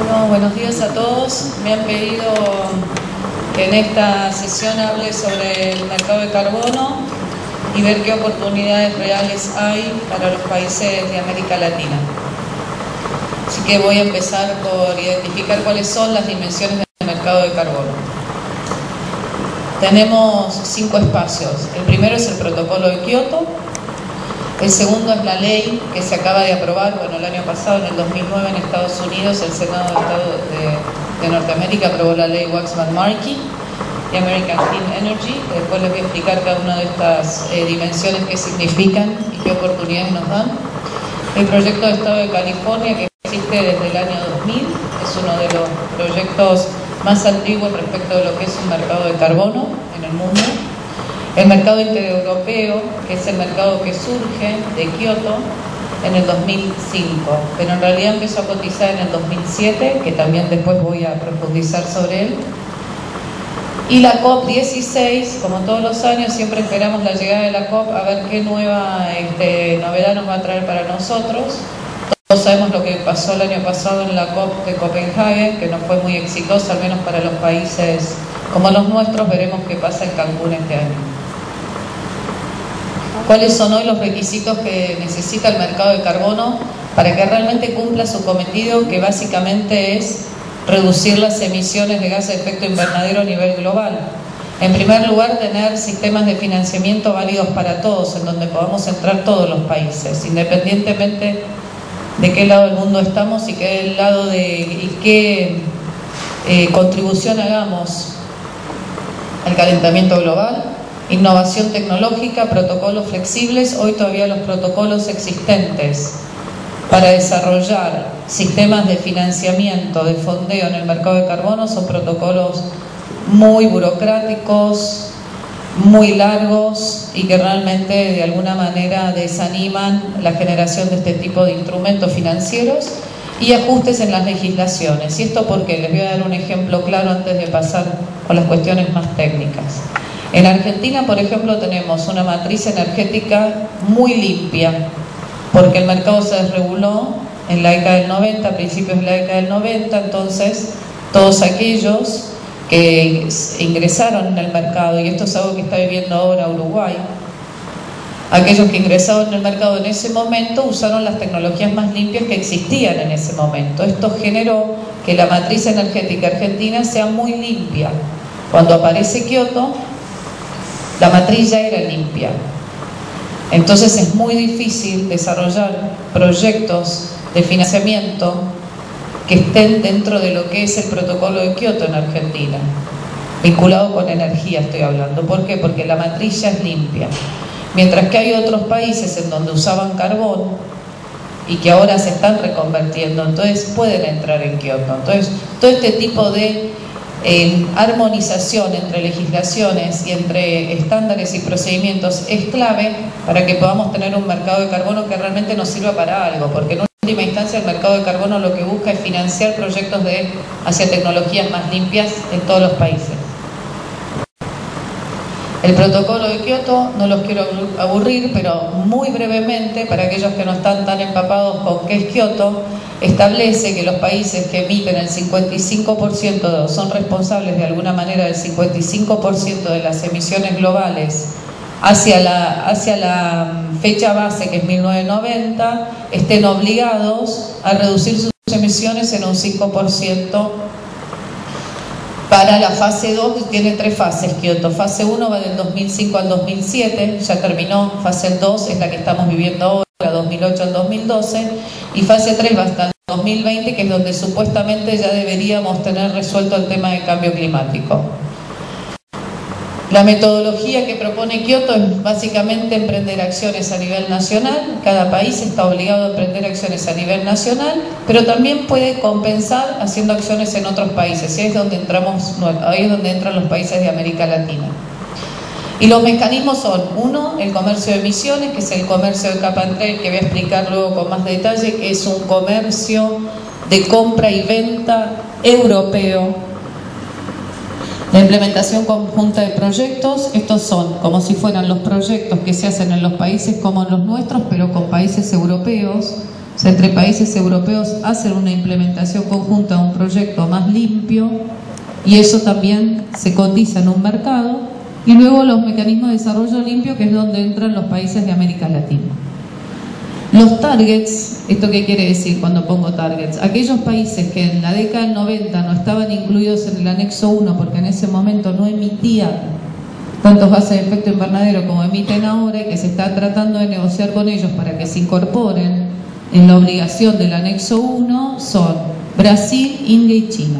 Bueno, buenos días a todos. Me han pedido que en esta sesión hable sobre el mercado de carbono y ver qué oportunidades reales hay para los países de América Latina. Así que voy a empezar por identificar cuáles son las dimensiones del mercado de carbono. Tenemos 5 espacios. El primero es el protocolo de Kioto. El segundo es la ley que se acaba de aprobar, el año pasado, en el 2009, en Estados Unidos, el Senado de Norteamérica aprobó la ley Waxman-Markey y American Clean Energy. Después les voy a explicar cada una de estas dimensiones, qué significan y qué oportunidades nos dan. El proyecto de Estado de California, que existe desde el año 2000, es uno de los proyectos más antiguos respecto de lo que es un mercado de carbono en el mundo. El mercado intereuropeo, que es el mercado que surge de Kioto en el 2005, pero en realidad empezó a cotizar en el 2007, que también después voy a profundizar sobre él. Y la COP16, como todos los años, siempre esperamos la llegada de la COP a ver qué nueva novedad nos va a traer para nosotros. Todos sabemos lo que pasó el año pasado en la COP de Copenhague, que no fue muy exitosa, al menos para los países como los nuestros. Veremos qué pasa en Cancún este año. ¿Cuáles son hoy los requisitos que necesita el mercado de carbono para que realmente cumpla su cometido, que básicamente es reducir las emisiones de gases de efecto invernadero a nivel global? En primer lugar, tener sistemas de financiamiento válidos para todos, en donde podamos entrar todos los países, independientemente de qué lado del mundo estamos y qué contribución hagamos al calentamiento global. Innovación tecnológica, protocolos flexibles. Hoy todavía los protocolos existentes para desarrollar sistemas de financiamiento, de fondeo en el mercado de carbono son protocolos muy burocráticos, muy largos y que realmente de alguna manera desaniman la generación de este tipo de instrumentos financieros y ajustes en las legislaciones. ¿Y esto por qué? Les voy a dar un ejemplo claro antes de pasar con las cuestiones más técnicas. En Argentina, por ejemplo, tenemos una matriz energética muy limpia, porque el mercado se desreguló en la década del 90, a principios de la década del 90, entonces todos aquellos que ingresaron en el mercado, y esto es algo que está viviendo ahora Uruguay, aquellos que ingresaron en el mercado en ese momento usaron las tecnologías más limpias que existían en ese momento. Esto generó que la matriz energética argentina sea muy limpia. Cuando aparece Kioto, la matriz ya era limpia. Entonces es muy difícil desarrollar proyectos de financiamiento que estén dentro de lo que es el protocolo de Kioto en Argentina, vinculado con energía estoy hablando. ¿Por qué? Porque la matriz ya es limpia. Mientras que hay otros países en donde usaban carbón y que ahora se están reconvirtiendo, entonces pueden entrar en Kioto. Entonces, todo este tipo de armonización entre legislaciones y entre estándares y procedimientos es clave para que podamos tener un mercado de carbono que realmente nos sirva para algo, porque en última instancia el mercado de carbono lo que busca es financiar proyectos hacia tecnologías más limpias en todos los países. El protocolo de Kioto, no los quiero aburrir, pero muy brevemente, para aquellos que no están tan empapados con qué es Kioto, establece que los países que emiten el 55%, son responsables de alguna manera del 55% de las emisiones globales hacia la fecha base, que es 1990, estén obligados a reducir sus emisiones en un 5%. Para la fase 2, que tiene 3 fases Kioto. Fase 1 va del 2005 al 2007, ya terminó. Fase 2 es la que estamos viviendo ahora, 2008 al 2012. Y fase 3 va hasta el 2020, que es donde supuestamente ya deberíamos tener resuelto el tema del cambio climático. La metodología que propone Kioto es básicamente emprender acciones a nivel nacional. Cada país está obligado a emprender acciones a nivel nacional, pero también puede compensar haciendo acciones en otros países. Y ahí es donde entran los países de América Latina. Y los mecanismos son, uno, el comercio de emisiones, que es el comercio de cap and trade, que voy a explicar luego con más detalle, que es un comercio de compra y venta europeo. La implementación conjunta de proyectos, estos son como si fueran los proyectos que se hacen en los países como los nuestros, pero con países europeos, O sea, entre países europeos hacen una implementación conjunta de un proyecto más limpio y eso también se cotiza en un mercado. Y luego los mecanismos de desarrollo limpio, que es donde entran los países de América Latina. Los targets, ¿esto qué quiere decir cuando pongo targets? Aquellos países que en la década del 90 no estaban incluidos en el anexo 1 porque en ese momento no emitían tantos gases de efecto invernadero como emiten ahora y que se está tratando de negociar con ellos para que se incorporen en la obligación del anexo 1 son Brasil, India y China.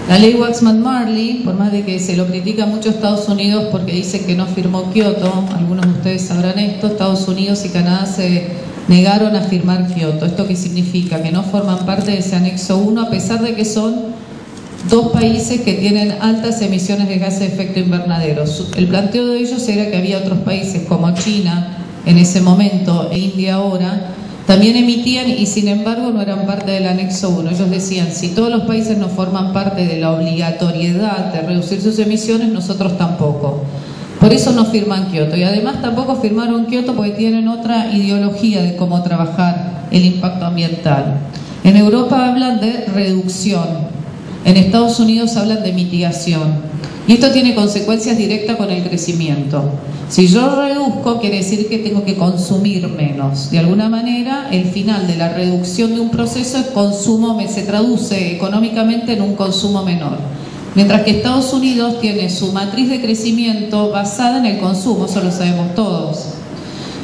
La ley Waxman-Marley, por más de que se lo critica mucho Estados Unidos porque dicen que no firmó Kioto, algunos de ustedes sabrán esto, Estados Unidos y Canadá se negaron a firmar Kioto. ¿Esto qué significa? Que no forman parte de ese anexo 1 a pesar de que son dos países que tienen altas emisiones de gases de efecto invernadero. El planteo de ellos era que había otros países como China en ese momento e India ahora, también emitían y sin embargo no eran parte del anexo 1. Ellos decían, si todos los países no forman parte de la obligatoriedad de reducir sus emisiones, nosotros tampoco. Por eso no firman Kioto. Y además tampoco firmaron Kioto porque tienen otra ideología de cómo trabajar el impacto ambiental. En Europa hablan de reducción, en Estados Unidos hablan de mitigación. Y esto tiene consecuencias directas con el crecimiento. Si yo reduzco, quiere decir que tengo que consumir menos. De alguna manera, el final de la reducción de un proceso es consumo, se traduce económicamente en un consumo menor. Mientras que Estados Unidos tiene su matriz de crecimiento basada en el consumo, eso lo sabemos todos.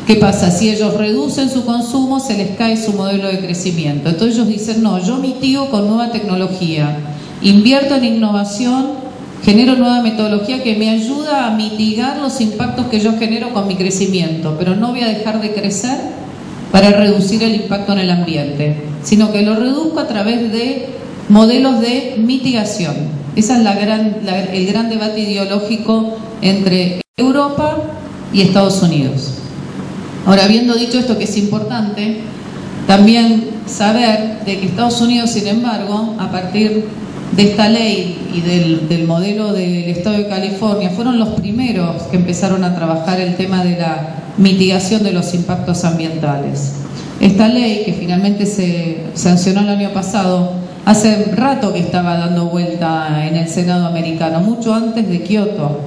¿Qué pasa? Si ellos reducen su consumo, se les cae su modelo de crecimiento. Entonces ellos dicen, no, yo mitigo con nueva tecnología, invierto en innovación, genero nueva metodología que me ayuda a mitigar los impactos que yo genero con mi crecimiento, pero no voy a dejar de crecer para reducir el impacto en el ambiente, sino que lo reduzco a través de modelos de mitigación. Ese es el gran debate ideológico entre Europa y Estados Unidos. Ahora, habiendo dicho esto, que es importante, también saber de que Estados Unidos, sin embargo, a partir de esta ley y del modelo del Estado de California, fueron los primeros que empezaron a trabajar el tema de la mitigación de los impactos ambientales. Esta ley, que finalmente se sancionó el año pasado, hace rato que estaba dando vuelta en el Senado americano, mucho antes de Kioto.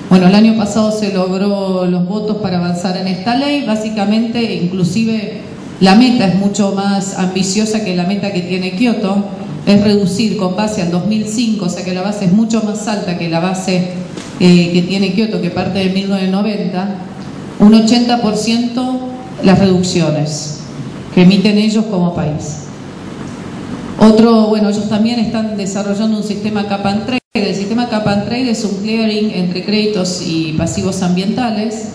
Bueno, el año pasado se logró los votos para avanzar en esta ley, básicamente, inclusive la meta es mucho más ambiciosa que la meta que tiene Kioto, es reducir con base al 2005, o sea que la base es mucho más alta que la base que tiene Kioto, que parte de 1990, un 80% las reducciones que emiten ellos como país. Bueno, ellos también están desarrollando un sistema cap and trade. El sistema cap and trade es un clearing entre créditos y pasivos ambientales.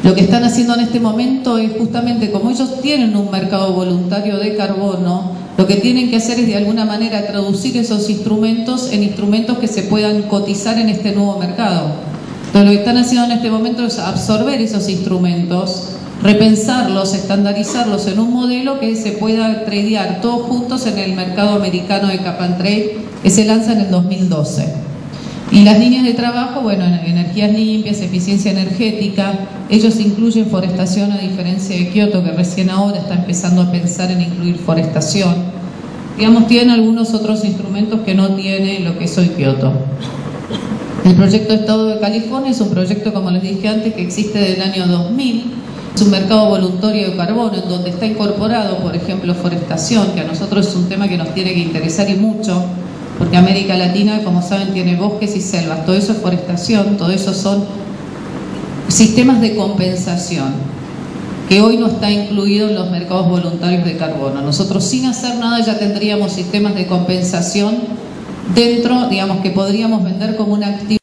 Lo que están haciendo en este momento es justamente, como ellos tienen un mercado voluntario de carbono, lo que tienen que hacer es de alguna manera traducir esos instrumentos en instrumentos que se puedan cotizar en este nuevo mercado. Entonces lo que están haciendo en este momento es absorber esos instrumentos, repensarlos, estandarizarlos en un modelo que se pueda tradear todos juntos en el mercado americano de cap and trade, que se lanza en el 2012. Y las líneas de trabajo, bueno, energías limpias, eficiencia energética, ellos incluyen forestación a diferencia de Kioto, que recién ahora está empezando a pensar en incluir forestación. Digamos, tienen algunos otros instrumentos que no tiene lo que es hoy Kioto. El proyecto Estado de California es un proyecto, como les dije antes, que existe desde el año 2000. Es un mercado voluntario de carbono en donde está incorporado, por ejemplo, forestación, que a nosotros es un tema que nos tiene que interesar y mucho, porque América Latina, como saben, tiene bosques y selvas. Todo eso es forestación, todo eso son sistemas de compensación, que hoy no está incluido en los mercados voluntarios de carbono. Nosotros, sin hacer nada, ya tendríamos sistemas de compensación dentro, digamos, que podríamos vender como un activo